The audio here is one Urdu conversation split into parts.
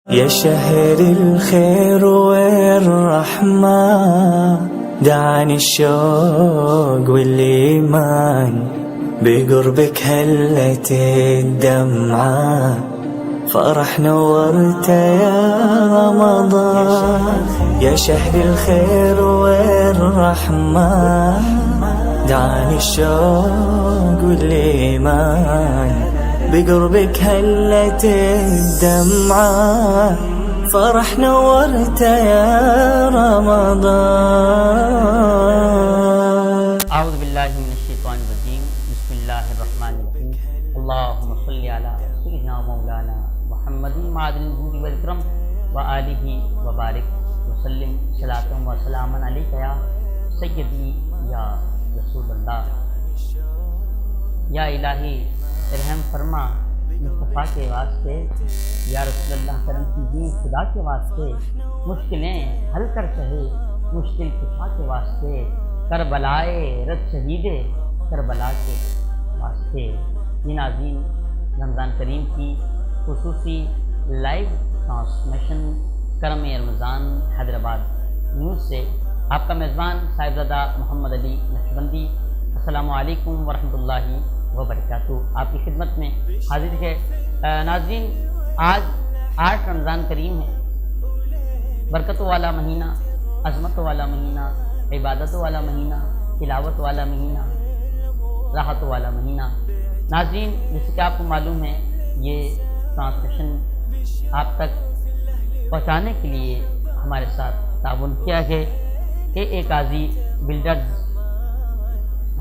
يا شهر الخير والرحمة دعاني الشوق والإيمان بقربك هلت الدمعة فرح نورت يا رمضان يا شهر الخير والرحمة دعاني الشوق والإيمان بقربك هلت الدمعة فرح نورت يا رمضان. اعوذ باللہ من الشیطان الرجیم بسم اللہ الرحمن الرحیم اللہم صلی علی سیدنا مولانا محمد معدن الجود والاکرم وآلہ وبارک وسلم صلاۃ و سلاما علیک یا سیدی یا رسول اللہ. یا الہی رحم فرما مصطفیٰ کے واسطے، یا رسول اللہ کرم کی دین خدا کے واسطے، مشکلیں حل کر چاہے مشکل کفا کے واسطے، کربلائے رت شہید کربلا کے واسطے. یہ ناظرین رمضان کریم کی خصوصی لائیو ٹرانسمیشن کرم رمضان حیدرآباد نیوز سے آپ کا میزبان صاحبزادہ محمد علی نقشبندی السلام علیکم ورحمۃ اللہ وبرکاتہ آپ کی خدمت میں حاضر ہے. ناظرین آج 8 رمضان کریم ہے، برکت والا مہینہ، عظمت والا مہینہ، عبادت والا مہینہ، تلاوت والا مہینہ، راحت والا مہینہ. ناظرین جیسے کہ آپ کو معلوم ہے یہ ٹرانسمیشن آپ تک پہنچانے کے لیے ہمارے ساتھ تعاون کیا ہے اے قاضی بلڈرز،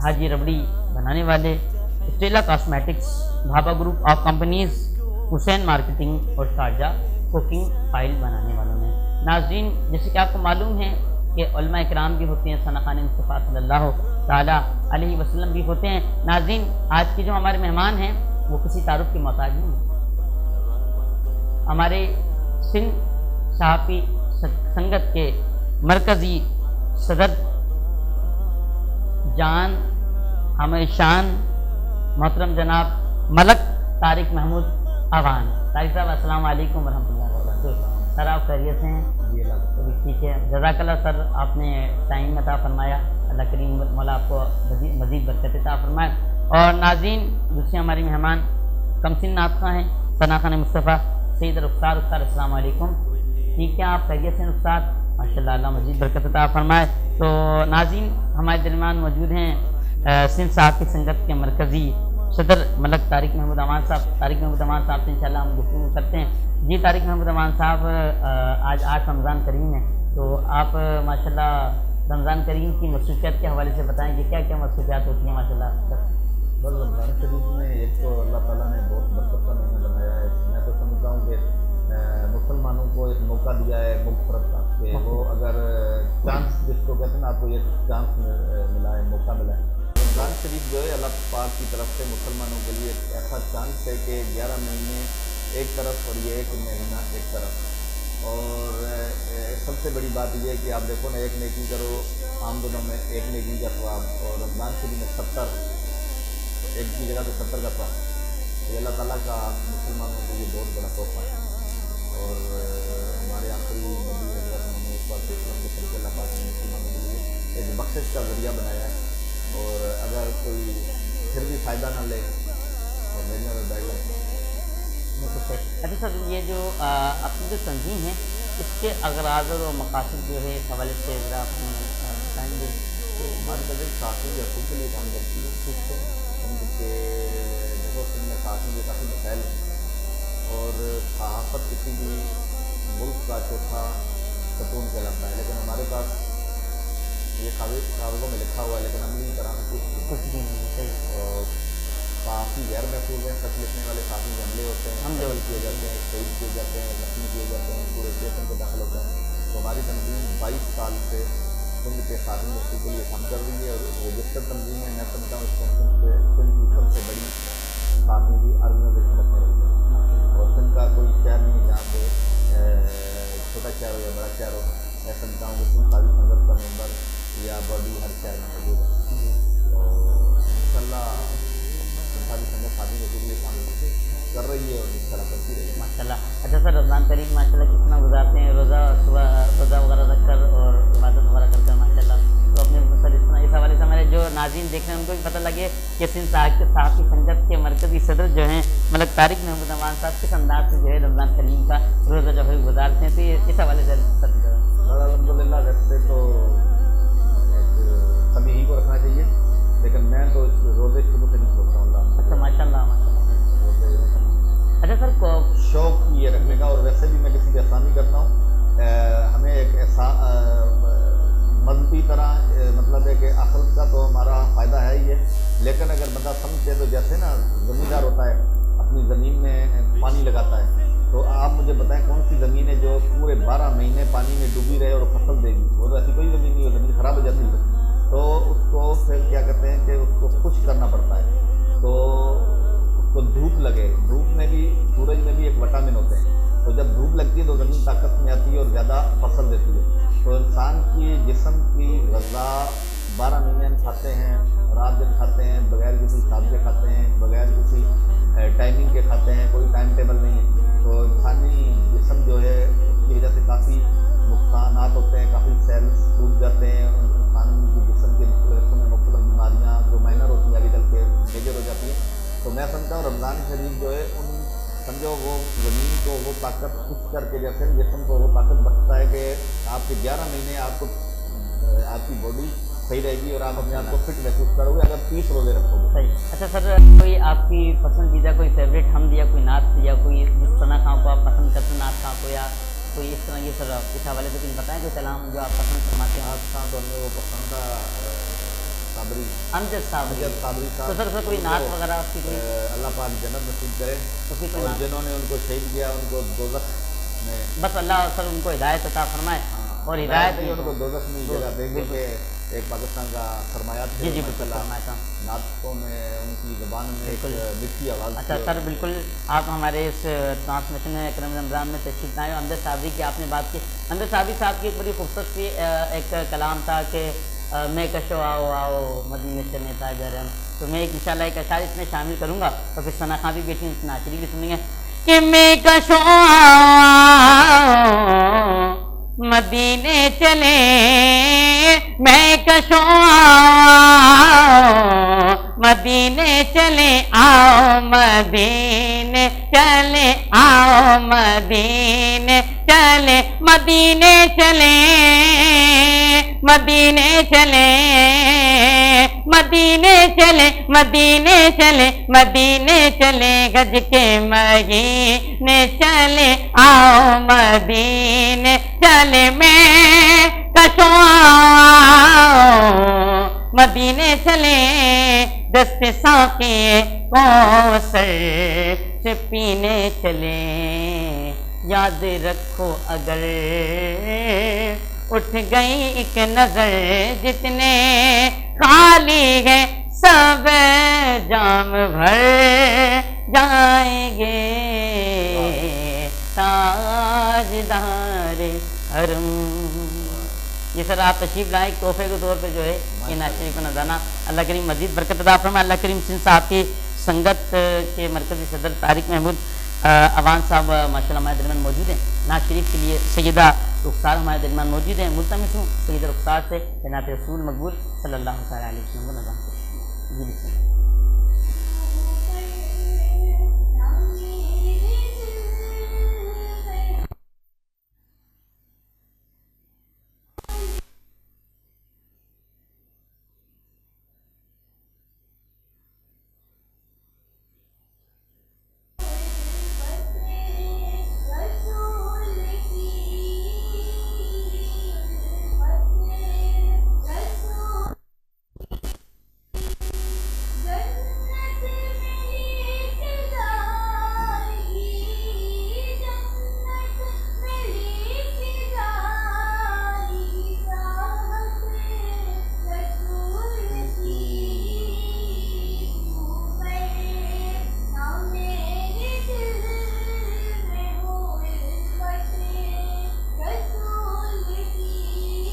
حاجی ربڑی بنانے والے، Stella cosmetics, Bhabha group of companies, Hussain marketing اور شارجہ کوکنگ آئل بنانے والوں نے. ناظرین جیسے کہ آپ کو معلوم ہے کہ علماء اکرام بھی ہوتے ہیں، ثنا خان مصطفیٰ صلی اللہ تعالیٰ علیہ وسلم بھی ہوتے ہیں. ناظرین آج کے جو ہمارے مہمان ہیں وہ کسی تعارف کے محتاج نہیں ہیں. ہمارے سندھ صحافی سنگت کے مرکزی صدر جان ہمیں شان محترم جناب ملک طارق محمود اوان. طارق صاحب السلام علیکم ورحمۃ اللہ وبرکاتہ. سر آپ خیریت سے ہیں؟ جی اللہ ٹھیک ہے، جزاک اللہ سر، آپ نے ٹائم عطا فرمایا، اللہ کریم مولا آپ کو مزید برکت عطا فرمائے. اور ناظرین دوسرے ہماری مہمان کمسن ناطقہ ہیں ثنا خان مصطفیٰ سید رخسار. رخسار السلام علیکم. ٹھیک ہے آپ خیریت سے ہیں رخسار؟ ماشاء اللہ، اللہ مزید برکت عطا فرمائے. تو ناظرین ہمارے درمیان موجود ہیں سندھ صحافی سنگت کے مرکزی صدر ملک طارق محمود اوان صاحب. طارق محمود اوان صاحب سے انشاءاللہ ہم گفتگو کرتے ہیں. جی طارق محمود اوان صاحب، آج 8 رمضان کریم ہے، تو آپ ماشاءاللہ رمضان کریم کی مصروفیات کے حوالے سے بتائیں کہ کیا کیا مصروفیات ہوتی ہیں ماشاءاللہ. بس رمضان شریف میں ایک تو اللہ تعالیٰ نے بہت برکت کا مہینہ بنایا ہے. میں تو سمجھتا ہوں کہ مسلمانوں کو ایک موقع دیا ہے ملک فرق کا کہ وہ اگر چانس جس کو کہتے ہیں نا، آپ کو یہ چانس ملا ہے، موقع ملا ہے. رمضان شریف جو ہے اللہ پاک کی طرف سے مسلمانوں کے لیے ایک ایسا چانس ہے کہ 11 مہینے ایک طرف اور یہ ایک مہینہ ایک طرف. اور سب سے بڑی بات یہ ہے کہ آپ دیکھو نا، ایک نیکی کرو عام دنوں میں، ایک نیکی کا ثواب، اور رمضان شریف میں 70 ایک کی جگہ تو 70 کا ثواب. یہ اللہ تعالیٰ کا مسلمانوں کے لیے بہت بڑا تحفہ ہے. اور ہمارے آخری نبی حضرت محمد صلی اللہ علیہ وسلم کے صلی اللہ پاک نے مسلمانوں کے لیے ایک بخشش کا ذریعہ بنایا ہے. اور اگر کوئی پھر بھی فائدہ نہ لے اور میرے میں بیٹھ جائے. اچھا سر، یہ جو اپنی جو تنظیم ہے اس کے اغراض و مقاصد جو ہے اس حوالے سے ذرا آپ بتائیں گے؟ تو ہماری تنظیم صحافی کے حقوق کے لیے کام کرتی ہے. ٹھیک ہے، کہ دیکھو سندھ میں صحافی کے کافی مسائل ہیں، اور صحافت کسی بھی ملک کا چوتھا ستون کہلاتا ہے، لیکن ہمارے پاس یہ کاغذوں میں لکھا ہوا ہے لیکن عملی طرح کچھ بھی نہیں. اور صحافی غیر محفوظ ہیں، سچ لکھنے والے صحافی حملے ہوتے ہیں، حملے کیے جاتے ہیں، شہید کیے جاتے ہیں، زخمی کیے جاتے ہیں، پورے اسٹیشن پہ داخل ہوتے ہیں. تو ہماری تنظیم 22 سال سے سندھ کے صحافی محفوظ کے لیے کام کر رہی ہے، اور رجسٹر تنظیم ہے. میں سمجھتا ہوں اس میں سندھ کی سب سے بڑی صحافی کی آرگنائزیشن رکھنے رہی ہے. اور سندھ کا کوئی شہر نہیں ہے جہاں پہ چھوٹا شہر ہو یا بڑا شہر ہو. میں سمجھتا ہوں کہ سندھ صحافی سنگت کا ممبر یا باڈی ہر شہر میں موجود ہے. تو انشاءاللہ صحافی سنگت صحافی کے لیے کام کر رہی ہے اور اس طرح کرتی رہی ہے ماشاء اللہ. اچھا سر، رمضان کریم ماشاء ماشاءاللہ کس طرح گزارتے ہیں روزہ، صبح روزہ وغیرہ رکھ کر اور عبادت وغیرہ کر کر ماشاءاللہ. تو اپنے سر اس طرح اس حوالے سے ہمارے جو ناظرین دیکھ رہے ہیں ان کو بھی پتہ لگے کہ سندھ صحافی سنگت کے مرکزی صدر جو ہیں ملک طارق محمود امان صاحب کس انداز سے جو ہے رمضان کریم کا روزہ جو ہے گزارتے ہیں. تو اس حوالے سے الحمدللہ ویسے تو سبھی ہی کو رکھنا چاہیے، لیکن میں تو روزے شروع سے نہیں چھوڑتا ہوں. اچھا ماشاء اللہ اچھا سر کو شوق یہ رکھنے کا، اور ویسے بھی میں کسی کی آسانی کرتا ہوں. ہمیں ایک ایسا مذہبی طرح مطلب ہے کہ اصل کا تو ہمارا فائدہ ہے ہی ہے، لیکن اگر بندہ سمجھے تو جیسے نا زمیندار ہوتا ہے اپنی زمین میں پانی لگاتا ہے، تو آپ مجھے بتائیں کون سی زمین ہے جو پورے 12 مہینے پانی میں ڈوبی رہے اور فصل دے گی؟ وہ تو ایسی کوئی زمین نہیں ہو، زمین خراب ہو جاتی ہے. تو اس کو پھر کیا کہتے ہیں کہ اس کو خشک کرنا پڑتا ہے، تو اس کو دھوپ لگے. دھوپ میں بھی سورج میں بھی ایک وٹامن ہوتے ہیں، تو جب دھوپ لگتی ہے تو زمین طاقت میں آتی ہے اور زیادہ فصل دیتی ہے. تو انسان کی جسم کی غذا 12 مہینے ہم کھاتے ہیں، رات دن کھاتے ہیں، بغیر کسی حساب کے کھاتے ہیں، بغیر کسی ٹائمنگ کے کھاتے ہیں، کوئی ٹائم ٹیبل نہیں ہے. تو انسانی جسم جو ہے اس کی وجہ سے کافی نقصانات ہوتے ہیں، کافی سیلز ٹوٹ جاتے ہیں. انسان کی جسم کے مختلف میں مختلف بیماریاں جو مائنر ہوتی ہیں آگے چل کے میجر ہو جاتی ہیں. تو میں سمجھتا ہوں رمضان شریف جو ہے ان سمجھو وہ زمین کو وہ طاقت خشک کر کے جیسے جسم کو وہ طاقت بخشتا ہے کہ آپ کے 11 مہینے آپ کو آپ کی باڈی صحیح رہے گی اور آپ اپنے آپ کو فٹ محسوس کرو گے اگر 30 روزے رکھو گے. صحیح. اچھا سر کوئی آپ کی پسندیدہ کوئی فیوریٹ حمد یا کوئی نعت یا کوئی جس ثنا خان کو آپ پسند کرتے ہیں نعت خان کو، یا کوئی اس طرح یہ سر اس حوالے سے کچھ بتائیں کوئی کلام جو آپ پسند فرماتے ہیں؟ نعت خان تو ہمیں وہ پسند تھا صابری امجد صابری صابری تو صاحب. سر کوئی نعت وغیرہ آپ کی کوئی اللہ پاک جنت نصیب کرے، کوئی اور نعت؟ جنہوں نے ان کو شہید کیا ان کو دوزخ میں بس اللہ سر ان کو ہدایت عطا فرمائے اور ہدایت ان کو دوزخ میں جگہ دے گی کہ ایک پاکستان کا سرمایات جی جی بالکل فرمایا. نعتوں میں ان کی زبان میں ایک میٹھی آواز. اچھا سر بالکل آپ ہمارے اس ٹرانسمیشن میں اکرم رمضان میں تشریف لائے. امجد صابری کی آپ نے بات کی. امجد صابری صاحب کی ایک بڑی خوبصورت سی ایک کلام تھا کہ میں کشو آؤ آؤ مدینے چلنے تاجر ہم. تو میں ایک انشاءاللہ ایک اشعار اس میں شامل کروں گا اور پھر ثنا خان بھی بیٹھی اس ناچری بھی سنیں گے کہ میں کشو مدینے چلے، میں کشو مدینے چلے آؤ مدینے چلے آؤ مدینے چلے مدینے چلے مدینے چلے مدینے چلے مدینے چلے مدینے چلے گج کے مہینے چلے آؤ مدینے چلے میں کشو مدینے چلے دست ساقی کوثر سے پینے چلے. یاد رکھو اگر اٹھ گئی ایک نظر جتنے خالی ہے سب جام بھر جائیں گے تاجدار حرم. یہ سر آپ تشریف لائیں ایک تحفے کے طور پہ جو ہے یہ ناشری کو نذرانہ. اللہ کریم مزید برکت عطا فرمائے. اللہ کریم سندھ صاحب کی سنگت کے مرکزی صدر طارق محمود امان صاحب ماشاءاللہ ہمارے درمیان موجود ہیں. نعت شریف کے لیے سیدہ رخسار ہمارے درمیان موجود ہیں. ملتمس ہوں سیدہ رخسار سے جناب رسول مقبول صلی اللہ تعالیٰ علیہ وسلم کو نظام جی بسم اللہ.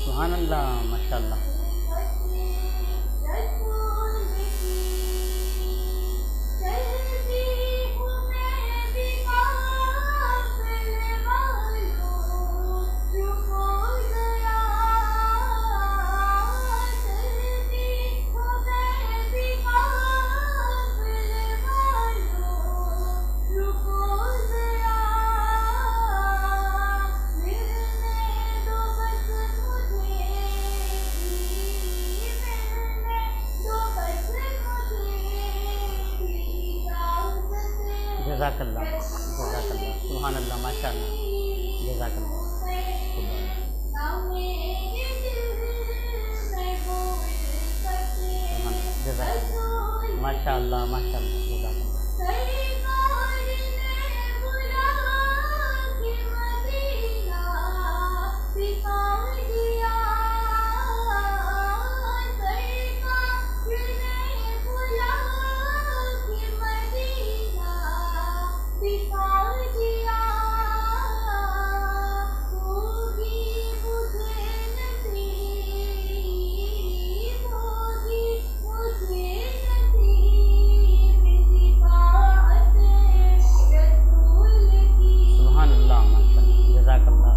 سبحان اللہ ماشاء اللہ. جزاک اللہ سبحان اللہ ماشاء اللہ جزاک اللہ ماشاء اللہ ماشاء اللہ جزاک اللہ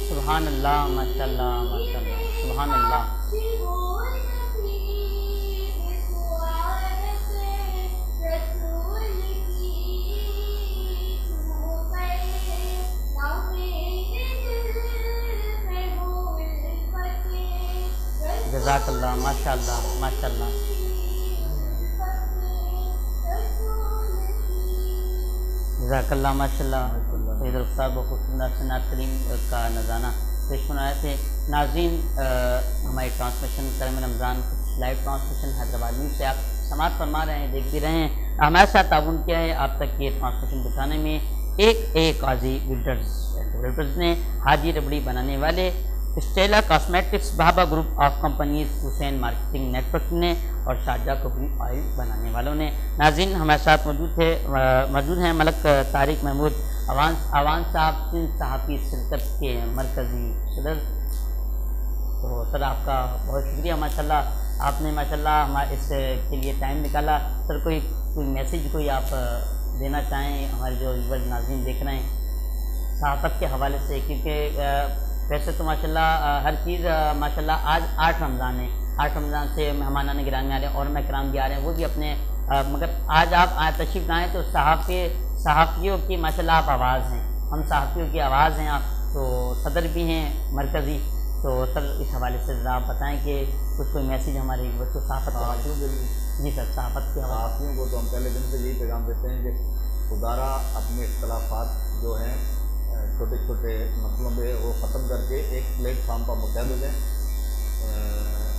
سبحان اللہ ماشاء اللہ ماشاء اللہ سبحان اللہ جزاک اللہ ماشاء اللہ ماشاء اللہ جزاک اللہ ماشاء اللہ سید رخسار بخوش نعت کریم کا نذرانہ پیش فرمایا تھے. ناظرین ہماری ٹرانسمیشن کرم رمضان لائیو ٹرانسمیشن حیدرآباد نیوز سے آپ سماعت فرما رہے ہیں, دیکھ بھی رہے ہیں. ہمارے ساتھ تعاون کیا ہے آپ تک یہ ٹرانسمیشن پہنچانے میں ایک قاضی بلڈرز نے, حاجی ربڑی بنانے والے, Stella cosmetics, Baba group of companies, Hussain marketing network نے, اور شارجہ کوکنگ آئل بنانے والوں نے. ناظرین ہمارے ساتھ موجود ہیں ملک طارق محمود عوان صاحب, سندھ صحافی شرکت کے مرکزی صدر. تو سر آپ کا بہت شکریہ ماشاءاللہ, آپ نے ماشاءاللہ ہمارے اس کے لیے ٹائم نکالا. سر کوئی میسیج کوئی آپ دینا چاہیں ہمارے جو ویورز ناظرین دیکھ رہے ہیں صحافت کے حوالے سے, کیونکہ ویسے تو ماشاءاللہ ہر چیز ماشاءاللہ آج 8 رمضان ہے, 8 رمضان سے مہمانان گرامی آ رہے ہیں, اور میں کرام بھی آ رہے ہیں, وہ بھی اپنے مگر آج آپ تشریف لائیں تو صحافیوں کی ماشاءاللہ آپ آواز ہیں, ہم صحافیوں کی آواز ہیں آپ. تو صدر بھی ہیں مرکزی, تو سر اس حوالے سے ذرا آپ بتائیں کہ کچھ کوئی میسیج ہمارے بچوں صحافت صحافیوں کے لیے. جی سر صحافت کے حوالے. صحافیوں کو تو ہم پہلے دن سے یہی پیغام دیتے ہیں کہ خدارہ اپنے اختلافات جو ہیں چھوٹے چھوٹے مسئلوں پہ وہ ختم کر کے ایک پلیٹ فارم پر متحد ہو جائیں.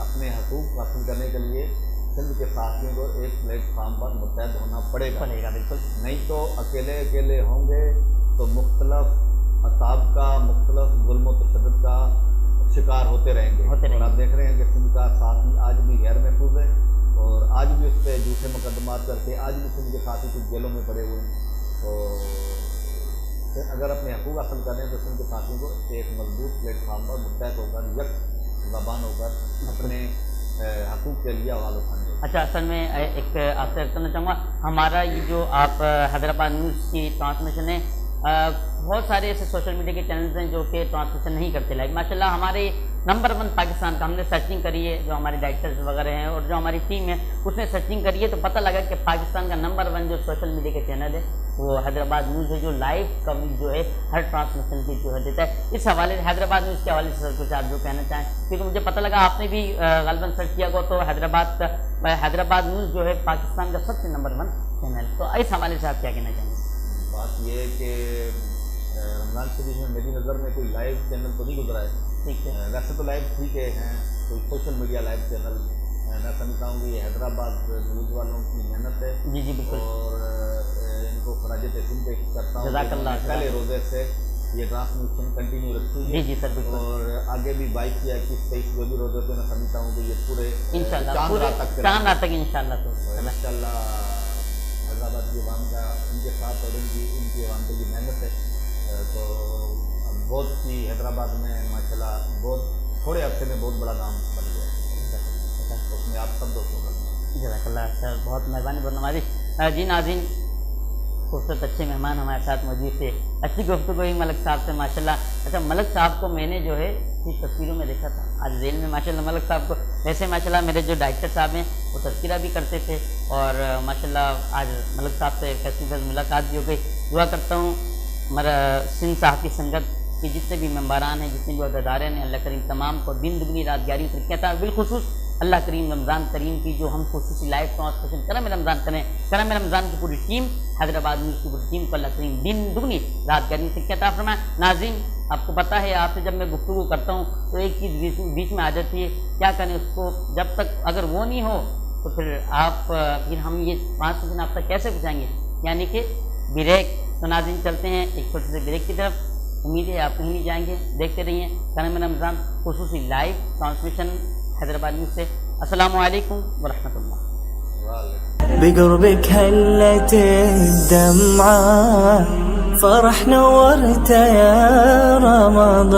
اپنے حقوق حاصل کرنے کے لیے سندھ کے صحافیوں کو ایک پلیٹ فارم پر متحد ہونا پڑے گا. بالکل, نہیں تو اکیلے ہوں گے تو مختلف عذاب کا, مختلف ظلم و تشدد کا شکار ہوتے رہیں گے. اور آپ دیکھ رہے ہیں کہ سندھ کا صحافی آج بھی غیر محفوظ ہے, اور آج بھی اس پہ جھوٹے مقدمات کر کے آج بھی سندھ کے صحافی کچھ جیلوں میں پڑے ہوئے ہیں. تو اگر اپنے حقوق حاصل کریں تو سندھ کے صحافیوں کو ایک مضبوط پلیٹ فارم پر متحد ہو کر یک زبان ہو کر اپنے حقوق کے لیے آواز اٹھانے. اچھا, اصل میں ایک آپ سے کرنا چاہوں گا, ہمارا یہ جو آپ حیدرآباد نیوز کی ٹرانسمیشن ہے, بہت سارے ایسے سوشل میڈیا کے چینلز ہیں جو کہ ٹرانسمیشن نہیں کرتے لائیو. ماشاءاللہ ہمارے نمبر 1 پاکستان کا, ہم نے سرچنگ کری ہے, جو ہمارے ڈائریکٹرز وغیرہ ہیں اور جو ہماری ٹیم ہے اس نے سرچنگ کری ہے, تو پتہ لگا کہ پاکستان کا نمبر 1 جو سوشل میڈیا کے چینل ہے وہ حیدرآباد نیوز ہے, جو لائیو کوریج جو ہے ہر ٹرانسمیشن کی جو ہے دیتا ہے. اس حوالے سے حیدرآباد نیوز کے حوالے سے سر کچھ آپ جو کہنا چاہیں, کیونکہ مجھے پتہ لگا آپ نے بھی غالباً سرچ کیا گیا, تو حیدرآباد نیوز جو ہے پاکستان کا سب سے نمبر 1 چینل. تو اس حوالے سے آپ کیا کہنا چاہیں گے؟ بات یہ ہے کہ رمضان شریف میں میری نظر میں کوئی لائیو چینل تو نہیں گزرا ہے. ٹھیک ہے, ویسے تو لائیو ٹھیک ہے ہیں, کوئی سوشل میڈیا لائیو چینل میں سمجھتا ہوں کہ یہ حیدرآباد نیوز والوں کی محنت ہے. جی جی بالکل, اور ان کو خراج تحسین پیش کرتا ہوں. جزاک اللہ. پہلے روزے سے یہ ٹرانسمیشن کنٹینیو رکھی ہے. جی جی سر بالکل, اور آگے بھی 22 یا 21 23 جو بھی روزے ہوتے ہیں میں سمجھتا ہوں کہ یہ پورے انشاءاللہ چاند رات تک انشاءاللہ. تو انشاءاللہ حیدرآباد کی عوام کا ان کے ساتھ اور ان کی عوام کی محنت ہے. تو بہت سی حیدرآباد میں ماشاءاللہ بہت تھوڑے عرصے میں بہت بڑا نام بن گیا ہے. اس میں آپ سب دوستوں کا جزاک اللہ سر، بہت مہربانی، بہت نوازش۔ جی ناظرین، خوبصورت اچھے مہمان ہمارے ساتھ موجود تھے، اچھی گفتگو ہوئی ملک صاحب سے ماشاءاللہ۔ اچھا، ملک صاحب کو میں نے جو ہے اس تصویروں میں دیکھا تھا، آج ذیل میں ماشاءاللہ ملک صاحب کو، ویسے ماشاءاللہ میرے جو ڈائریکٹر صاحب ہیں وہ تذکرہ بھی کرتے تھے، اور ماشاءاللہ آج ملک صاحب سے کیسی ملاقات بھی ہو گئی۔ دعا کرتا ہوں ہمارا سندھ صاحب کی سنگت کہ جتنے بھی ممبران ہیں، جتنے بھی عہدیدار ہیں، اللہ کریم تمام کو دن دگنی رات گیارہویں ترقی عطا، بالخصوص اللہ کریم رمضان کریم کی جو ہم خصوصی لائف ٹرانسمیشن کرم رمضان کریں، کرم رمضان کی پوری ٹیم، حیدرآباد نیوز کی پوری ٹیم کو اللہ کریم دن دگنی رات گیارہویں ترقی عطا فرمائے۔ ناظرین، آپ کو پتہ ہے آپ سے جب میں گفتگو کرتا ہوں تو ایک چیز بیچ میں آ جاتی ہے، کیا کریں اس کو، جب تک اگر وہ نہیں ہو تو پھر آپ پھر ہم یہ 5 دن آپ تک کیسے پہنچائیں گے، یعنی کہ بریک۔ تو ناظرین چلتے ہیں ایک چھوٹے سے بریک کی طرف، امید ہے آپ کہیں نہیں جائیں گے، دیکھتے رہیے کرم رمضان خصوصی لائیو ٹرانسمیشن حیدرآباد نیوز سے۔ السلام علیکم ورحمۃ اللہ۔ بقربك هلت الدمعة فرح نورت يا رمضان۔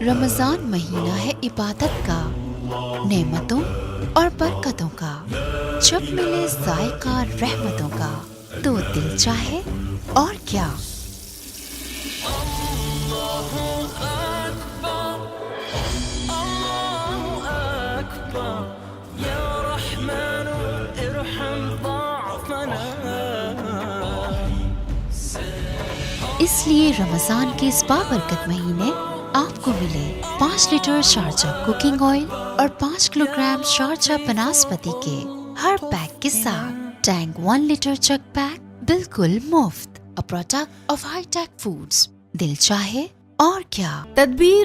رمضان مہینہ ہے عبادت کا، نعمتوں اور برکتوں کا، جب ملے ذائقہ رحمتوں کا تو دل چاہے اور کیا۔ اس لیے رمضان کے اس بابرکت مہینے آپ کو ملے 5 لیٹر شارجہ کوکنگ آئل اور 5 کلو گرام شارجہ بناسپتی کے ہر پیک کے ساتھ ٹینک 1 لیٹر چک پیک بالکل مفت، a product of high tech foods, دل چاہے اور کیا۔ تدبیر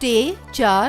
3, 4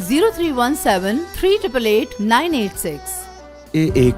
0317 388 986। AA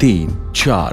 3, 4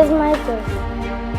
is my first.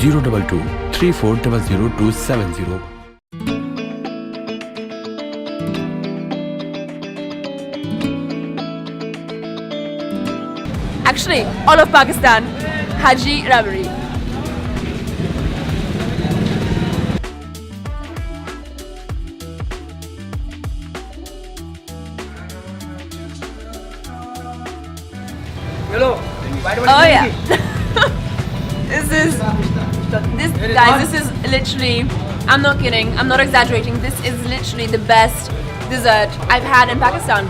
022 34000270। Actually, all of Pakistan, Haji Rabari. Oh yeah. This guys, this is literally, I'm not kidding, I'm not exaggerating, this is literally the best dessert I've had in Pakistan.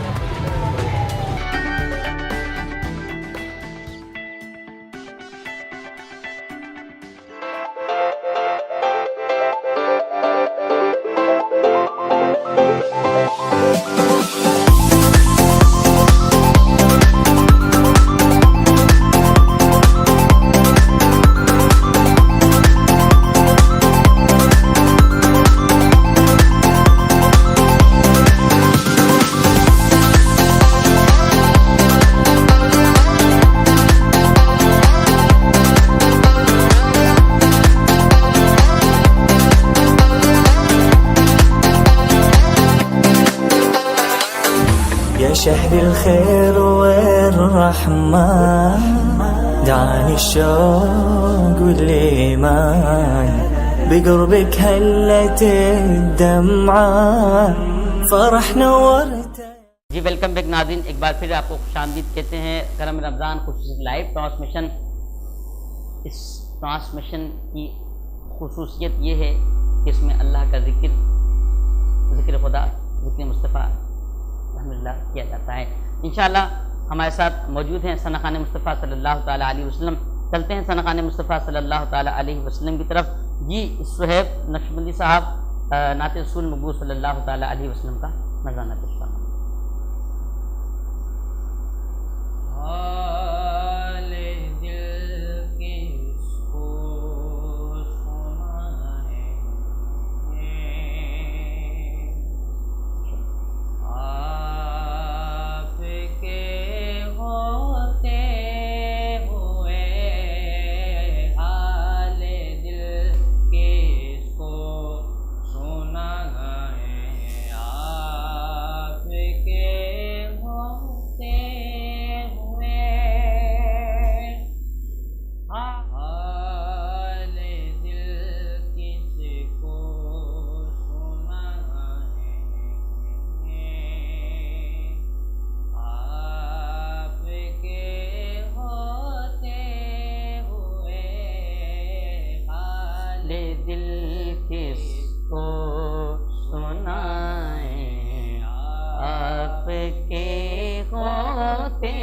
يا شهر الخير والرحمة دعاني الشوق والإيمان بقربك هلت الدمعة فرح نورت. جی ویلکم بیک ناظرین، ایک بار پھر آپ کو خوش آمدید کہتے ہیں کرم رمضان خصوصی لائیو ٹرانسمیشن. اس ٹرانسمیشن کی خصوصیت یہ ہے کہ اس میں اللہ کا ذکر خدا، ذکر مصطفیٰ الحمدللہ کیا جاتا ہے. انشاءاللہ ہمارے ساتھ موجود ہیں ثنا خوان مصطفیٰ صلی اللہ تعالیٰ علیہ وسلم. چلتے ہیں ثنا خوان مصطفیٰ صلی اللہ تعالیٰ علیہ وسلم کی طرف. جی صہیب نقشبندی صاحب نعت رسول مقبول صلی اللہ تعالیٰ علیہ وسلم کا نذرانہ پیش فرمائیں. حال دل کس کو سنائیں، آپ کے ہوتے ہوئے حال دل کس کو سنائیں، آپ کے ہوتے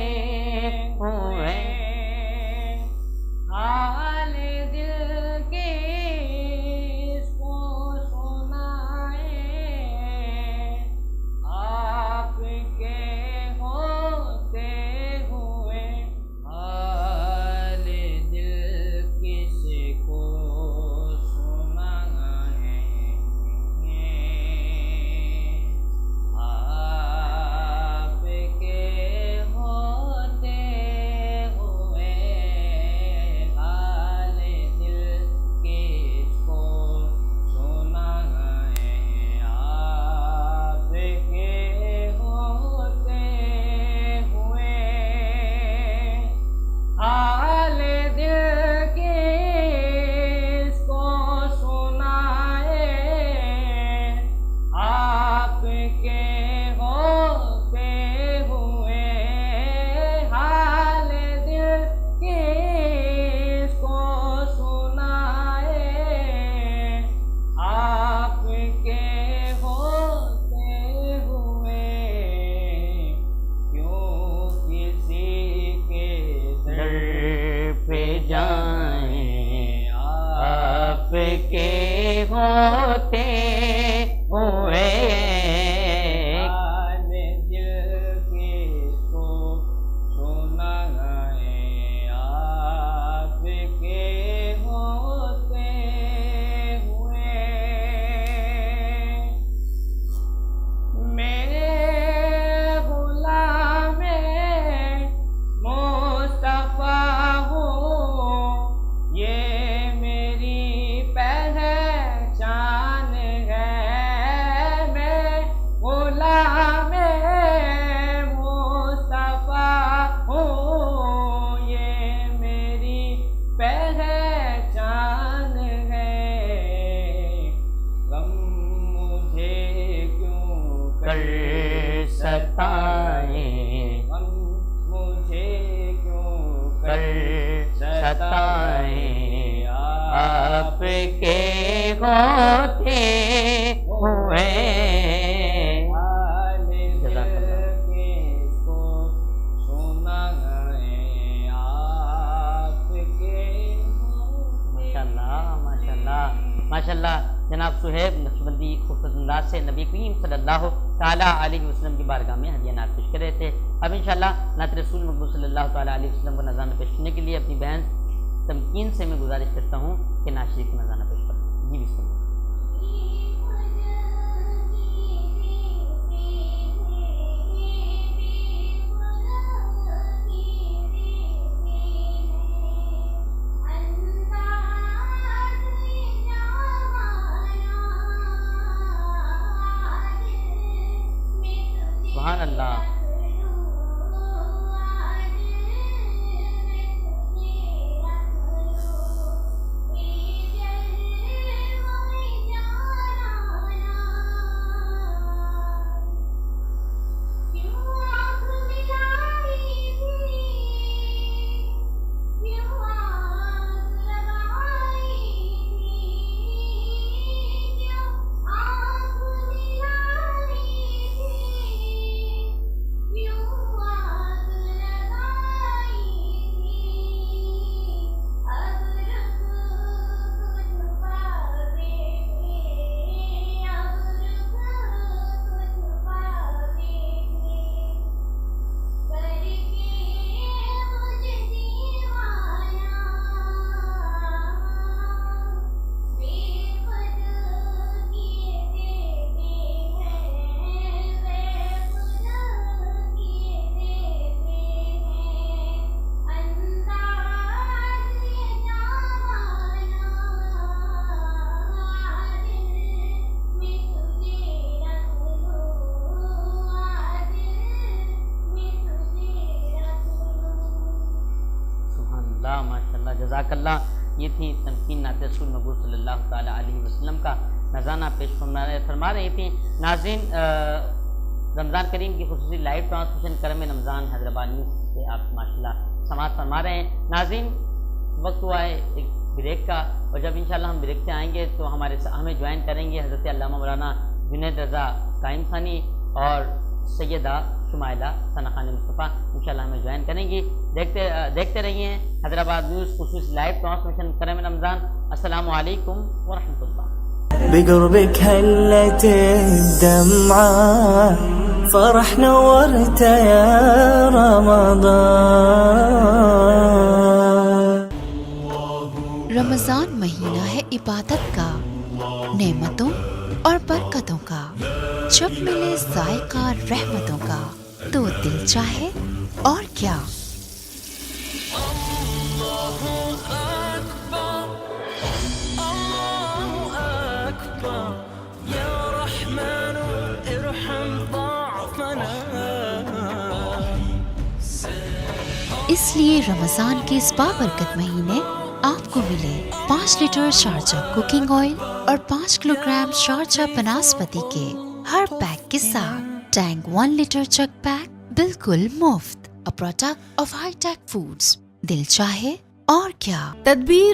ماشاءاللہ جناب صہیب نقشبندی خوبصورت انداز سے نبی کریم صلی اللہ تعالیٰ علیہ وسلم کی بارگاہ میں ہدیہ نعت پیش کر رہے تھے. اب انشاءاللہ نعت رسول مقبول صلی اللہ تعالیٰ علیہ وسلم کو نذرانہ پیش کرنے کے لیے اپنی بہن تمکین سے میں گزارش کرتا ہوں کہ نعت شریف کو نذرانہ پیش کریں. جی بسم اللہ. سبحان اللہ. جزاک اللہ. یہ تھی تمکین نعت رسول مقبول صلی اللہ تعالیٰ علیہ وسلم کا نذرانہ پیش فرما رہی تھیں. ناظرین، رمضان کریم کی خصوصی لائیو ٹرانسمیشن کرم رمضان حیدرآباد نیوز سے آپ ماشاءاللہ سماعت فرما رہے ہیں. ناظرین، وقت ہوا ہے ایک بریک کا، اور جب انشاءاللہ ہم بریک سے آئیں گے تو ہمیں جوائن کریں گے حضرت علامہ مولانا جنید رضا قائم ثانی اور سیدہ شمائلہ ثنا خان مصطفیٰ انشاءاللہ ہمیں جوائن کریں گی. دیکھتے رہیے حیدرآباد نیوز خصوصی لائیو ٹرانسمیشن کرم رمضان. السلام علیکم ورحمۃ اللہ. بقربك هلت الدمعة فرح نورت يا رمضان. رمضان مہینہ ہے عبادت کا، نعمتوں اور برکتوں کا. جب ملے ذائقہ رحمتوں کا تو دل چاہے اور کیا. اس لیے رمضان کے اس بابرکت مہینے آپ کو ملے 5 لیٹر شارجہ کوکنگ آئل اور 5 کلو گرام شارجہ بناسپتی کے ہر پیک کے ساتھ ٹینگ 1 لیٹر چک پیک بالکل مفت. A product of High Tech Foods. دل چاہے اور کیا. تدبیر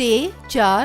3, 4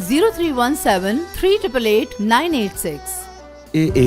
0317 388 986. AA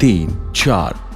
3, 4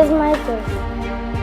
is my place.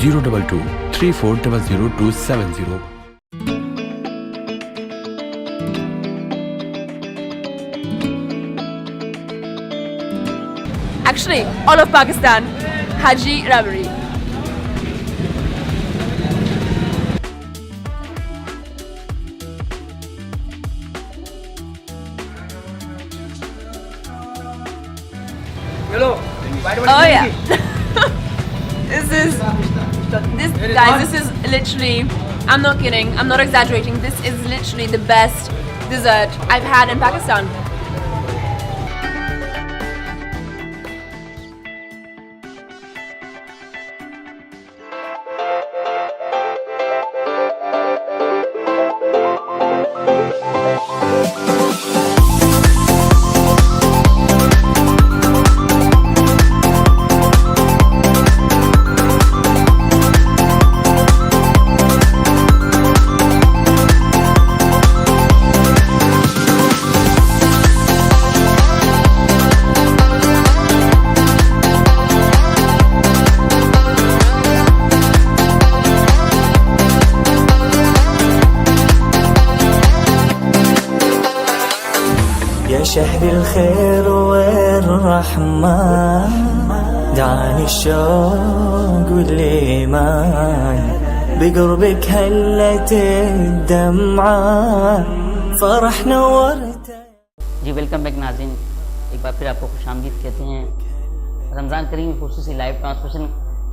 022 34000270. Actually, all of Pakistan, Haji Rabari. Oh yeah. This guys, this is literally, I'm not kidding, I'm not exaggerating, this is literally the best dessert I've had in Pakistan. شهر الخير والرحمة دعاني الشوق والإيمان بقربك هلت الدمعة فرح نورت. جی ویلکم بیک ناظرین، ایک بار پھر آپ کو خوش آمدید کہتے ہیں. رمضان کریم خصوصی لائیو ٹرانسمیشن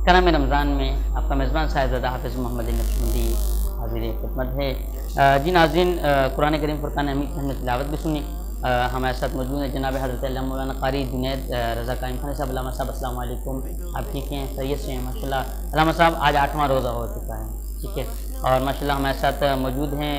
کرم رمضان میں آپ کا میزبان صاحبزادہ حافظ محمد نقشبندی حاضر خدمت ہے۔ جی ناظرین، قرآن کریم فرقان حمید کی ہم نے تلاوت بھی سنی۔ ہمارے ساتھ موجود ہیں جناب حضرت علامہ مولانا قاری جنید رضا قائم خان صاحب۔ علامہ صاحب السلام علیکم، آپ ٹھیک ہیں؟ خیریت سے ہیں؟ ماشاء اللہ علامہ صاحب آج 8واں روزہ ہو چکا ہے، ٹھیک ہے، اور ماشاء اللہ ہمارے ساتھ موجود ہیں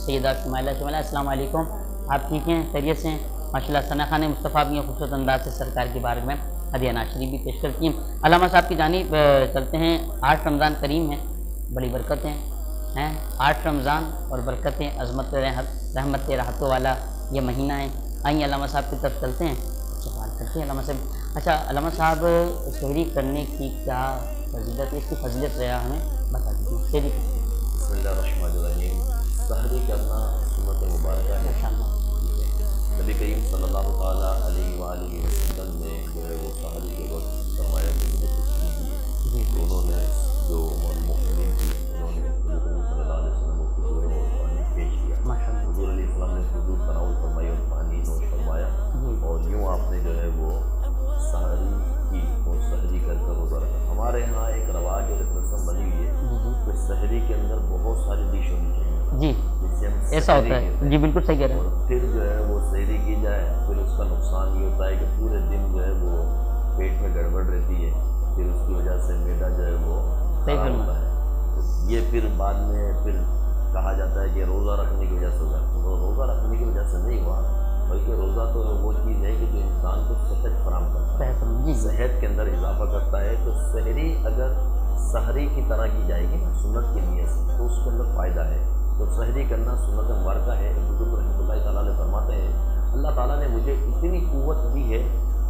سیدہ شمائلہ۔ السلام علیکم، آپ ٹھیک ہیں؟ خیریت سے ہیں؟ ماشاء اللہ ثنا خان مصطفیٰ بھی خوبصورت انداز سے سرکار کی بارگاہ میں ہدیہ ناشری بھی پیش کرتی ہیں۔ علامہ صاحب کی جانب چلتے ہیں۔ 8 رمضان کریم ہے، بڑی برکتیں ہیں 8 رمضان اور برکتیں، عظمت رحمت راحتوں والا یہ مہینہ ہے۔ آئیں علامہ صاحب کی طرف چلتے ہیں، سوال کرتے ہیں علامہ صاحب۔ اچھا علامہ صاحب، سحری کرنے کی کیا فضیلت ہے، اس کی فضیلت رہا ہمیں بتا دیجیے۔ سحری بسم اللہ الرحمن الرحیم۔ سحری کرنا سنت مبارکہ ہے۔ نبی کریم صلی اللہ تعالیٰ علیہ وآلہ وسلم نے جو ہے وہ سحری کے وقت فرمایا کہ مجھے تشریح دی، تو انہوں نے جو مؤمنین تھی انہوں نے حضور صلی اللہ علیہ وسلم کو کھجور اور پانی پیش کیا۔ حضور علیہ السلام نے کھجور تناول فرمائی اور پانی نوش فرمایا، اور یوں آپ نے جو ہے وہ سحری کی اور سحری کر روزہ رکھا۔ ہمارے یہاں ایک رواج اور ایک رسم بنی ہوئی ہے کہ سحری کے اندر بہت ساری ڈش ہونی چاہیے جی، ایسا ہوتا ہے جی، بالکل صحیح کہہ رہے ہیں۔ اور پھر جو ہے وہ سحری کی جائے، پھر اس کا نقصان یہ ہوتا ہے کہ پورے دن جو ہے وہ پیٹ میں گڑبڑ رہتی ہے، پھر اس کی وجہ سے معدہ جو ہے وہ خراب ہوتا ہے۔ تو یہ پھر بعد میں پھر کہا جاتا ہے کہ روزہ رکھنے کی وجہ سے ہوا، تو روزہ رکھنے کی وجہ سے نہیں ہوا، بلکہ روزہ تو وہ چیز ہے کہ جو انسان کو صحت فراہم کرتا ہے، صحت کے اندر اضافہ کرتا ہے۔ تو سحری اگر سحری کی طرح کی جائے گی سنت کی نیت سے تو اس کے اندر فائدہ ہے۔ تو سحری کرنا سنت مبارکہ ہے۔ بزرگ رحمۃ اللہ تعالیٰ علیہ فرماتے ہیں، اللہ تعالیٰ نے مجھے اتنی قوت دی ہے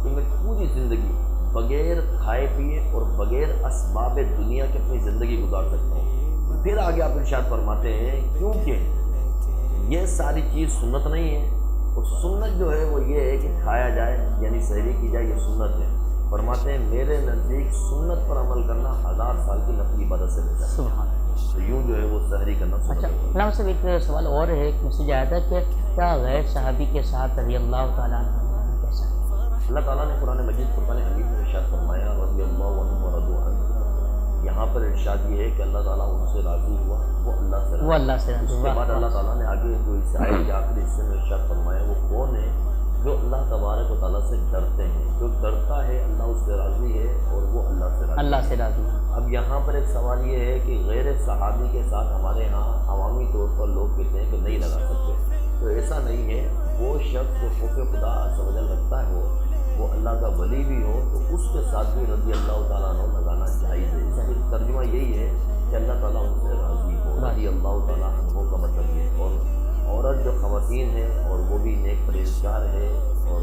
کہ میں پوری زندگی بغیر کھائے پیے اور بغیر اسباب دنیا کے اپنی زندگی گزار سکتا ہوں۔ پھر آگے آپ ارشاد فرماتے ہیں کیونکہ یہ ساری چیز سنت نہیں ہے، اور سنت جو ہے وہ یہ ہے کہ کھایا جائے، یعنی سحری کی جائے، یہ سنت ہے۔ فرماتے ہیں میرے نزدیک سنت پر عمل کرنا 1000 سال کی نفلی عبادت سے بہتر ہے۔ سبحان اللہ۔ تو یوں جو ہے وہ سحری کرنا سنت اچھا ہے۔ علامہ صاحب، ایک سوال اور ہے، ایک میسیج آیا تھا کہ کیا غیر صحابی کے ساتھ رضی اللہ تعالیٰ عنہ کیسا ہے؟ اللہ تعالیٰ نے قرآن مجید فرقان حمید میں ارشاد فرمایا رضی اللہ عنہ ورضوا عنہ۔ یہاں پر ارشاد یہ ہے کہ اللہ تعالیٰ ان سے راضی ہوا، وہ اللہ سے راضی۔ اس کے بعد اللہ تعالیٰ نے آگے جو اس آیت کے آخری حصے میں ارشاد فرمایا وہ کون ہے؟ جو اللہ تبارک و تعالیٰ سے ڈرتے ہیں، جو ڈرتا ہے اللہ اس سے راضی ہے اور وہ اللہ سے راضی ہے۔ اب یہاں پر ایک سوال یہ ہے کہ غیر صحابی کے ساتھ ہمارے یہاں عوامی طور پر لوگ کہتے ہیں کہ نہیں لگا سکتے، تو ایسا نہیں ہے۔ وہ شخص جو خوف خدا عز و جل رکھتا ہے وہ اللہ کا ولی بھی ہو تو اس کے ساتھ بھی رضی اللہ تعالیٰ عنہ لگانا جائز ہے۔ اس کا ترجمہ یہی ہے کہ اللہ تعالیٰ ان سے راضی ہو، رضی اللہ تعالیٰ عنہ کا مطلب یہ ہے۔ اور عورت جو خواتین ہے اور وہ بھی نیک پرہیزگار ہے اور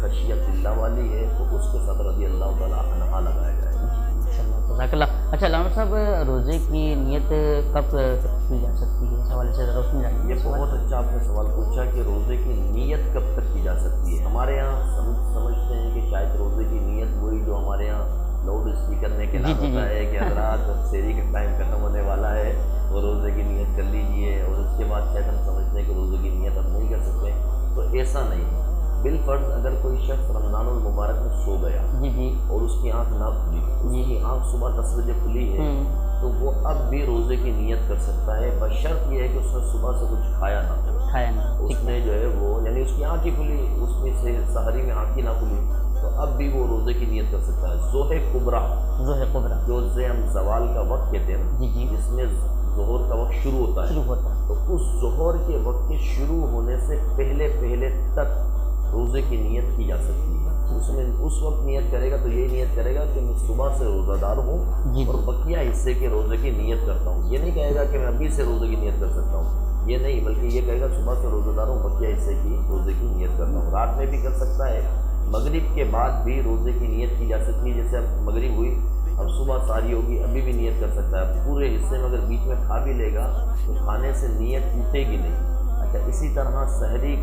خشیت اللہ والی ہے تو اس کے ساتھ رضی اللہ تعالیٰ عنہ لگایا جائے گا۔ جزاک اللہ۔ اچھا علامہ صاحب، روزے کی نیت کب تک کی جا سکتی ہے؟ اس حوالے سے روشنی ڈالیے۔ یہ بہت اچھا آپ نے سوال پوچھا کہ روزے کی نیت کب تک کی جا سکتی ہے۔ ہمارے یہاں سمجھتے ہیں کہ شاید روزے کی نیت وہی جو ہمارے یہاں لاؤڈ اسپیکر میں اعلان ہوتا ہے کہ حضرات سحری کا ٹائم ختم ہونے والا ہے اور روزے کی نیت کر لیجئے، اور اس کے بعد شاید ہم سمجھتے ہیں کہ روزے کی نیت ہم نہیں کر سکتے، تو ایسا نہیں ہے۔ بالفرض اگر کوئی شخص رمضان المبارک میں سو گیا اور اس کی آنکھ نہ کھلی، اس کی آنکھ صبح 10 بجے کھلی ہے تو وہ اب بھی روزے کی نیت کر سکتا ہے، بشرط یہ ہے کہ اس نے صبح سے کچھ کھایا نہ ہو۔ اس نے جو ہے وہ یعنی اس کی آنکھ ہی کھلی، اس میں سے سحری میں آنکھ ہی نہ کھلی تو اب بھی وہ روزے کی نیت کر سکتا ہے۔ ظہر کبریٰ جو ہم زوال کا وقت کہتے ہیں جس میں ظہر کا وقت شروع ہوتا ہے، تو اس ظہر کے وقت کے شروع ہونے سے پہلے تک روزے کی نیت کی جا سکتی ہے۔ اس میں اس وقت نیت کرے گا تو یہ نیت کرے گا کہ میں صبح سے روزہ دار ہوں اور بقیہ حصے کے روزے کی نیت کرتا ہوں۔ یہ نہیں کہے گا کہ میں ابھی سے روزے کی نیت کر سکتا ہوں، یہ نہیں، بلکہ یہ کہے گا صبح سے روزہ دار ہوں، بقیہ حصے کی روزے کی نیت کرتا ہوں۔ رات میں بھی کر سکتا ہے، مغرب کے بعد بھی روزے کی نیت کی جا سکتی ہے۔ جیسے اب مغرب ہوئی، اب صبح ساری ہوگی، ابھی بھی نیت کر سکتا ہے۔ پورے حصے میں اگر بیچ میں کھا بھی لے گا تو کھانے سے نیت ٹوٹے گی نہیں۔ اچھا، اسی طرح سحری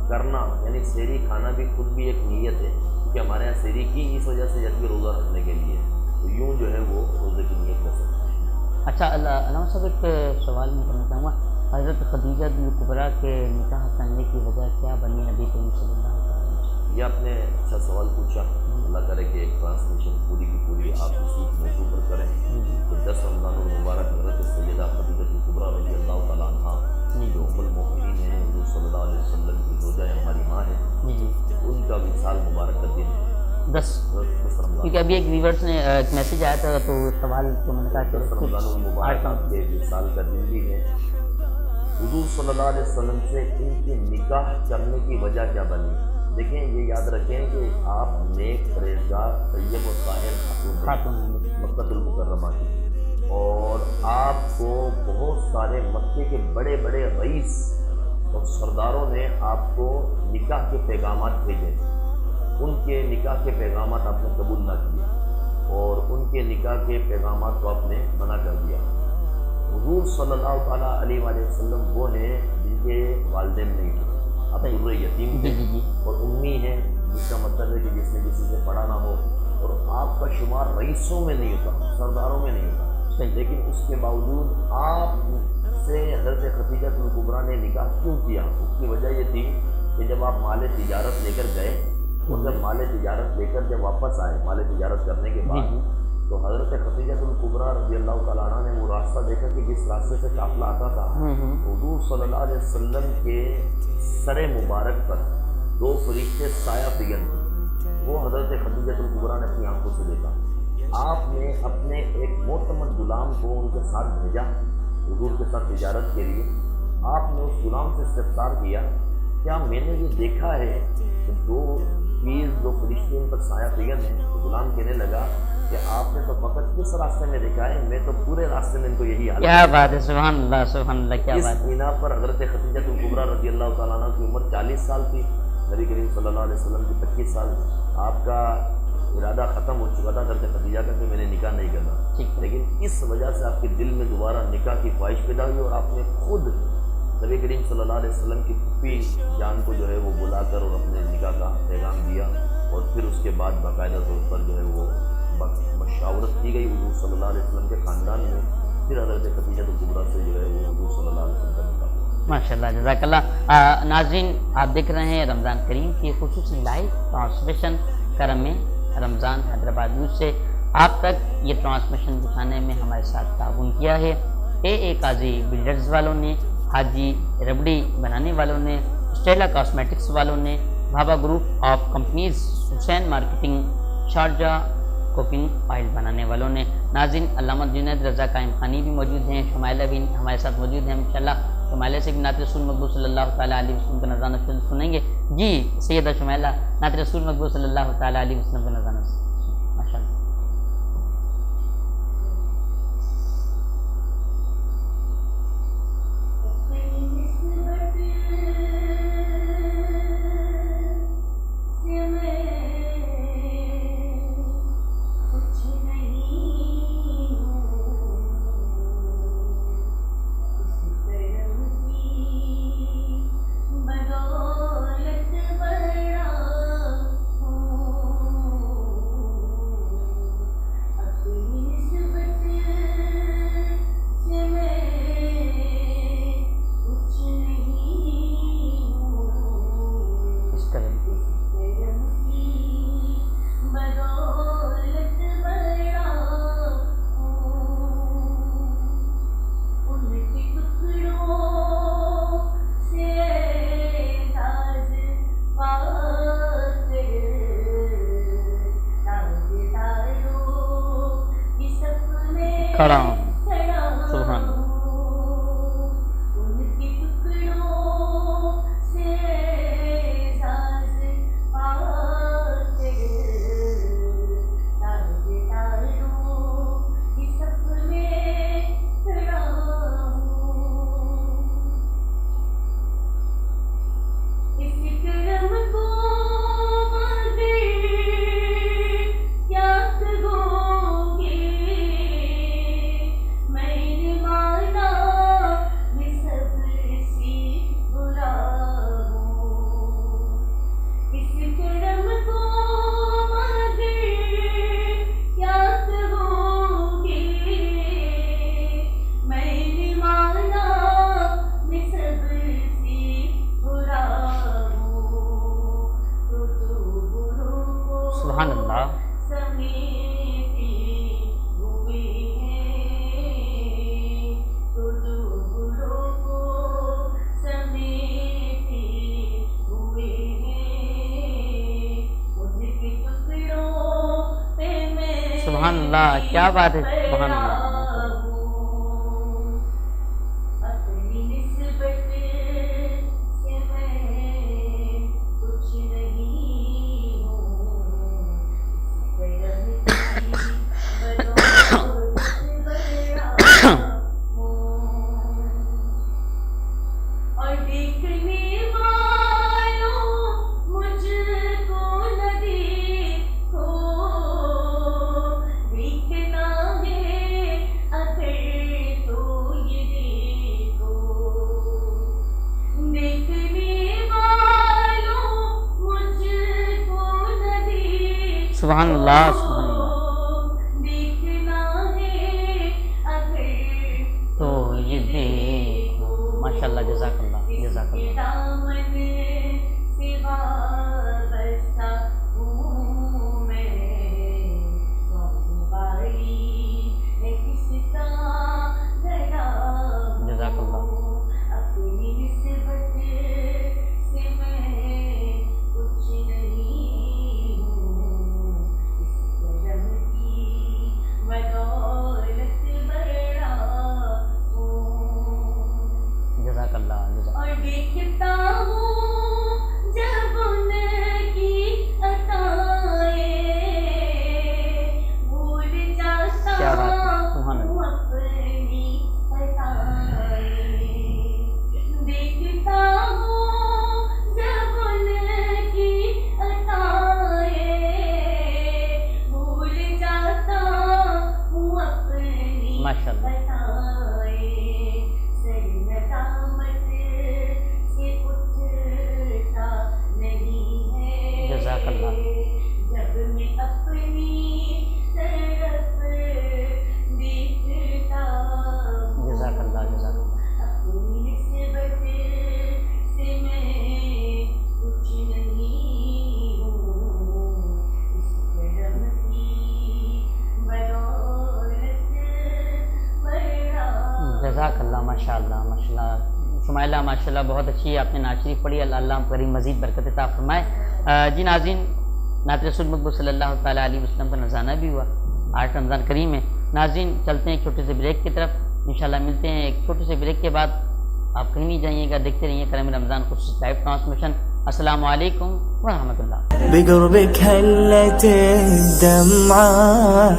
کرنا یعنی سحری کھانا بھی خود بھی ایک نیت ہے، کہ ہمارے یہاں سحری کی اس وجہ سے جبکہ روزہ رکھنے کے لیے، تو یوں جو ہے وہ روزے کی نیت کر سکتے ہیں۔ اچھا علامہ صاحب، ایک سوال میں کرنا چاہوں گا، حضرت خدیجہ کبریٰ کے نکاح کرنے کی وجہ کیا بنی نبی کریم صلی اللہ علیہ وسلم؟ یہ آپ نے اچھا سوال پوچھا. اللہ کرے کہ ایک ٹرانسمیشن پوری کی پوری آپ اسی موضوع پر کریں کہ 10 رمضان المبارک حضرت سیدہ خدیجہ کبریٰ رضی اللہ تعالیٰ عنہ جو ام المؤمنین ہیں حضور صلی اللہ علیہ وسلم کی زوجہ ہماری ماں ہے، ان کا وصال مبارک کا دن 10 رمضان. کیونکہ ابھی ایک ویورس نے ایک میسیج آیا تھا تو سوال جو میں نے کہا 10 رمضان المبارک آپ کے وصال کا دن بھی ہے. حضور صلی اللہ علیہ وسلم سے ان کی نکاح کرنے کی وجہ کیا بنی؟ دیکھیں یہ یاد رکھیں کہ آپ نیک پرہیزگار طیب و طاہر خاتون مکہ المکرمہ کی، اور آپ کو بہت سارے مکے کے بڑے بڑے رئیس اور سرداروں نے آپ کو نکاح کے پیغامات بھیجے. ان کے نکاح کے پیغامات آپ نے قبول نہ کیے اور ان کے نکاح کے پیغامات کو آپ نے منع کر دیا. حضور صلی اللہ تعالیٰ علیہ وآلہ وسلم وہ ہیں جن کے والدین نہیں تھے، آپ در یتیم تھے اور امی ہیں، جس کا مطلب ہے کہ جس نے کسی سے پڑھا نہ ہو، اور آپ کا شمار رئیسوں میں نہیں ہوتا، سرداروں میں نہیں ہوتا. لیکن اس کے باوجود آپ سے حضرت خدیجہ کبریٰ نے نکاح کیوں کیا؟ اس کی وجہ یہ تھی کہ جب آپ مال تجارت لے کر گئے اور جب مال تجارت لے کر جب واپس آئے مال تجارت کرنے کے بعد، تو حضرت خدیجہ کبریٰ رضی اللہ تعالیٰ عنہ نے وہ راستہ دیکھا کہ جس راستے سے قافلہ آتا تھا، حضور صلی اللہ علیہ وسلم کے سر مبارک پر 2 فرشتے سایہ فگن تھے. وہ حضرت خدیجہ کبریٰ نے اپنی آنکھوں سے دیکھا. آپ نے اپنے ایک معتمد غلام کو ان کے ساتھ بھیجا حضور کے ساتھ تجارت کے لیے. آپ نے اس غلام سے استفسار کیا، کیا میں نے یہ دیکھا ہے کہ 2 فرشتے ان پر سایہ فگن ہیں؟ تو غلام کہنے لگا کہ آپ نے تو فقط کس راستے میں دیکھا ہے، میں تو پورے راستے میں ان کو یہی حال. کیا بات ہے، سبحان اللہ سبحان اللہ، کیا بات ہے. اس بنا پر حضرت خدیجہ کبریٰ رضی اللہ تعالیٰ عنہ کی عمر 40 سال تھی، نبی کریم صلی اللہ علیہ وسلم کی 25 سال. آپ کا ارادہ ختم ہو چکا تھا حضرت خدیجہ کا کہ میں نے نکاح نہیں کرنا، لیکن اس وجہ سے آپ کے دل میں دوبارہ نکاح کی خواہش پیدا ہوئی اور آپ نے خود نبی کریم صلی اللہ علیہ وسلم کی پھوپھی جان کو جو ہے وہ بلا کر اور اپنے نکاح کا پیغام دیا، اور پھر اس کے بعد باقاعدہ طور پر جو ہے وہ مشاورت کی گئی حضور صلی اللہ علیہ وسلم کے خاندان میں. پھر حضرت خدیجہ کبریٰ سے جو ہے وہ حضور صلی اللہ علیہ وسلم کا نکاح ہوا. ماشاء اللہ، جزاک اللہ. ناظرین آپ دیکھ رہے ہیں رمضان کریم کی خصوصی لائیو ٹرانسمیشن کرم میں رمضان حیدرآباد نیوز سے. آپ تک یہ ٹرانسمیشن دکھانے میں ہمارے ساتھ تعاون کیا ہے اے قاضی بلڈرز والوں نے، حاجی ربڑی بنانے والوں نے، اسٹیلا کاسمیٹکس والوں نے، Bhabha group of companies, Hussain marketing Sharjah cooking oil بنانے والوں نے. ناظرین علامہ جنید رضا قائم خانی بھی موجود ہیں، شمائلہ بھی ہمارے ساتھ موجود ہیں. انشاءاللہ شمائلہ سے بھی نعت رسول مقبول صلی اللہ تعالیٰ علیہ وسلم کا نذرانہ سنیں گے. جی سیدہ شمائلہ، نعت رسول مقبول صلی اللہ تعالیٰ علیہ وسلم کا نذرانہ ماشاء اللہ. کھڑا ہوں سبحان اللہ. سبحان اللہ. سبحان اللہ، کیا بات ہے. سبحان اللہ. سبحان اللہ. سبحان اللہ. تو یہ دیکھو، ماشاء اللہ، جزاک اللہ، جزاک اللہ. جزاک اللہ. جزاک اللہ. ماشاء اللہ، ماشاء اللہ. شمائلہ ماشاء اللہ بہت اچھی آپ نے نعت شریف پڑھی. اللہ کریم مزید برکت عطا فرمائے. جی ناظرین، نعت رسول مقبول صلی اللہ تعالیٰ علیہ وسلم کا نذرانہ بھی ہوا. آج رمضان کریم ہے. ناظرین چلتے ہیں ایک چھوٹے سے بریک کی طرف. انشاءاللہ ملتے ہیں ایک چھوٹے سے بریک کے بعد. آپ کہیں نہیں جائیے گا، دیکھتے رہیے کرم رمضان خصوصی لائیو ٹرانسمیشن. السلام علیکم ورحمۃ اللہ. بقربك هلت الدمعة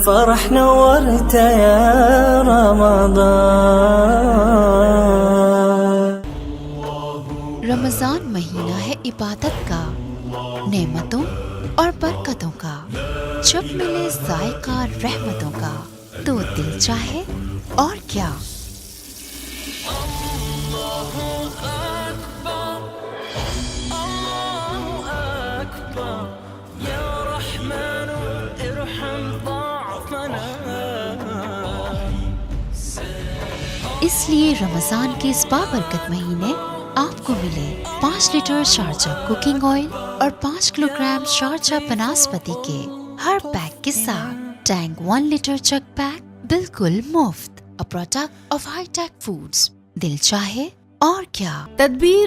فرح نورت يا رمضان. رمضان مہینہ ہے عبادت کا، نعمتوں اور برکتوں کا. جب ملے ذائقہ رحمتوں کا تو دل چاہے اور کیا. اس لیے رمضان کے اس بابرکت مہینے آپ کو ملے 5 لیٹر شارجہ کوکنگ آئل اور 5 کلو گرام شارجہ بناسپتی کے ہر پیک کے ساتھ ٹینگ 1 لیٹر چک پیک بالکل مفت. A product of High Tech Foods. دل چاہے اور کیا. تدبیر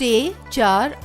3, 4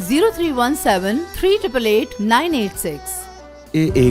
0317388986. AA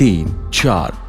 3, 4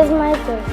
is my choice.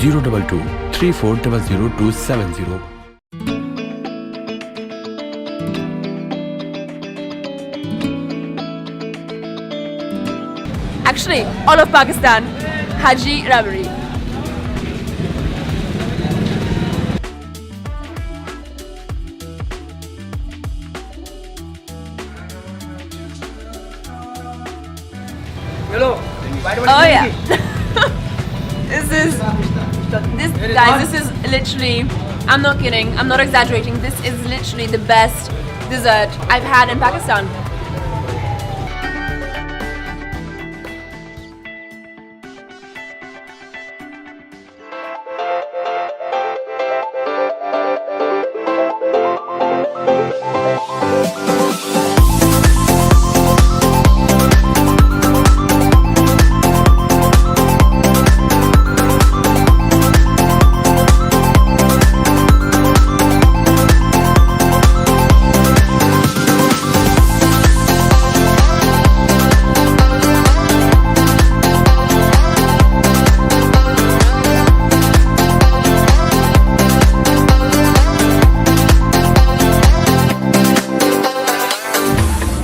022 34000270। Actually, all of Pakistan, Haji Rabari. Oh yeah. This guys, this is literally, I'm not kidding, I'm not exaggerating, this is literally the best dessert I've had in Pakistan.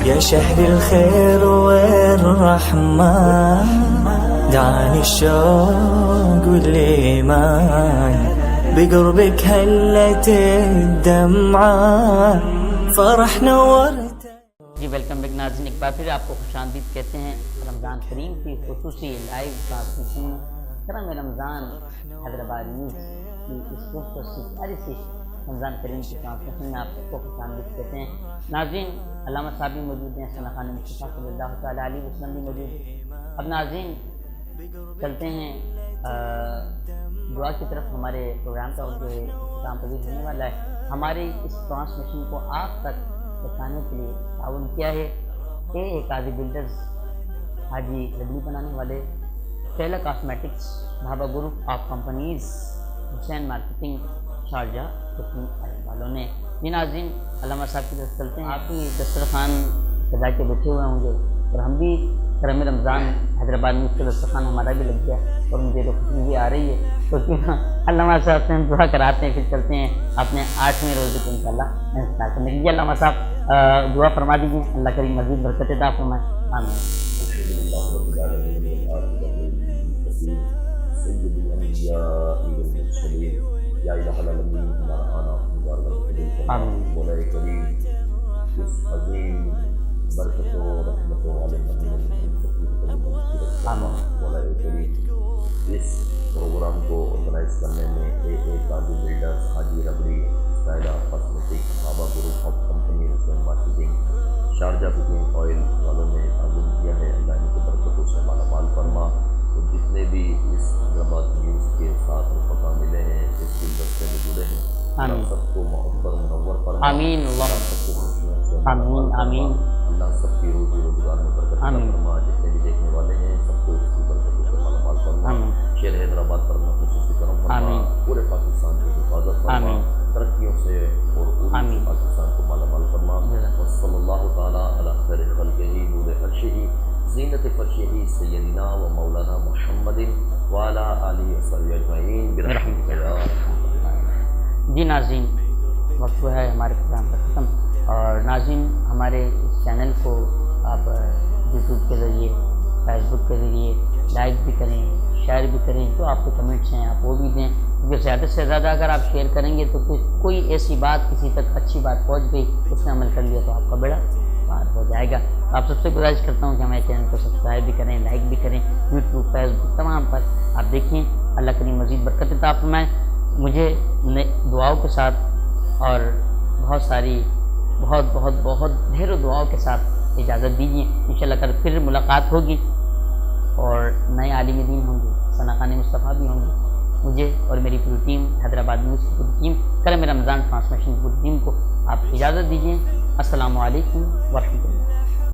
يا شهر الخير والرحمة دعاني الشوق والإيمان بقربك هلت الدمعة فرح نورت. جی ویلکم بیک ناظرین، ایک بار پھر آپ کو خوش آمدید کہتے ہیں رمضان کریم کی خصوصی لائیو ٹرانسمیشن کرم رمضان حیدرآباد نیوز کی اس پیاری سی رمضان کریم کی ٹرانسمیشن میں آپ کو خوش آمدید کہتے ہیں ناظرین۔ علامہ صاحب بھی موجود ہیں، صلی اللہ علیہ وسلم بھی موجود ہیں۔ اب ناظرین چلتے ہیں دعا کی طرف۔ ہمارے پروگرام کا جو اختتام پذیر ہونے والا ہے، ہماری اس ٹرانسمیشن کو آپ تک پہنچانے کے لیے تعاون کیا ہے قاضی بلڈرز، حاجی ربلی بنانے والے، کیلا cosmetics, Bhabha group of companies, Hussain marketing Sharjah والوں نے۔ جی ناظرین علامہ صاحب کی طرف چلتے ہیں۔ آپ بھی دسترخوان سجا کے بیٹھے ہوئے ہوں گے اور ہم بھی کرم رمضان حیدرآباد میں اس کا دسترخوان ہمارا بھی لگ گیا اور مجھے تو خوشی بھی آ رہی ہے، تو کیوں نہ علامہ صاحب سے ہم دعا کراتے ہیں، پھر چلتے ہیں اپنے 8ویں روزے کو انشاءاللہ اسٹارٹ کرنے کے لیے۔ علامہ صاحب دعا فرما دیجیے، اللہ کریم مزید برکت عطا فرمائے، آمین۔ یا الہ العالمین ہمارا آنا مولا کریم اس عظیم برکتوں رحمتوں والے مدینے مولا کریم اس پروگرام کو آرگنائز کرنے میں قاضی بلڈرز، حاجی ربڑی، سائلہ cosmetic, Bhabha group of company, Hussain marketing, Sharjah cooking oil والوں نے تعاون کیا ہے۔ اللہ ان کی برکتوں سے مالا مال فرما۔ اور جتنے بھی اس حیدرآباد نیوز کے ساتھ رفقا ملے ہیں، اس بلڈر سے بھی جڑے ہیں، اللہ سب کو محبت منور فرما، آمین، اللہ سب کو خوشیوں سے آمین، آمین، اللہ سب کی روزی روزگار میں برکت عطا فرما۔ جتنے بھی دیکھنے والے ہیں سب کو اس کی برکتوں سے مالا مال فرما۔ شہر حیدرآباد پر اللہ خصوصی کرم فرما، پورے پاکستان کی حفاظت فرما، ترقیوں سے اور پوری پاکستان کو مالا مال فرما۔ وصلی اللہ تعالیٰ علی خیر خلقہ نور عرشہ زینت فرشہ سیدنا و مولانا محمد وعلی آلہ وصحبہ اجمعین برحمتک یا ارحم الراحمین۔ جی ناظرین وقت جو ہے ہمارے پروگرام کا ختم، اور ناظرین ہمارے اس چینل کو آپ یوٹیوب کے ذریعے، فیس بک کے ذریعے لائک بھی کریں، شیئر بھی کریں، جو آپ کے کمنٹس ہیں آپ وہ بھی دیں، کیونکہ زیادہ سے زیادہ اگر آپ شیئر کریں گے تو کوئی ایسی بات کسی تک اچھی بات پہنچ گئی، اس نے عمل کر لیا تو آپ کا بیڑا پار ہو جائے گا۔ آپ سب سے گزارش کرتا ہوں کہ ہمارے چینل کو سبسکرائب بھی کریں، لائک بھی کریں، یوٹیوب، فیس بک تمام پر آپ دیکھیں۔ اللہ کریم مزید برکت عطا فرمائے۔ مجھے دعاؤں کے ساتھ اور بہت ساری بہت بہت بہت ڈھیروں دعاؤں کے ساتھ اجازت دیجیے. انشاءاللہ کل پھر ملاقات ہوگی اور نئے عالم دین ہوں گے, ثناخان مصطفیٰ بھی ہوں گے. مجھے اور میری پوری ٹیم, حیدرآباد نیوز کی پوری ٹیم, کلام رمضان ٹرانسمیشن کی پوری ٹیم کو آپ اجازت دیجیے. السلام علیکم ورحمۃ اللہ.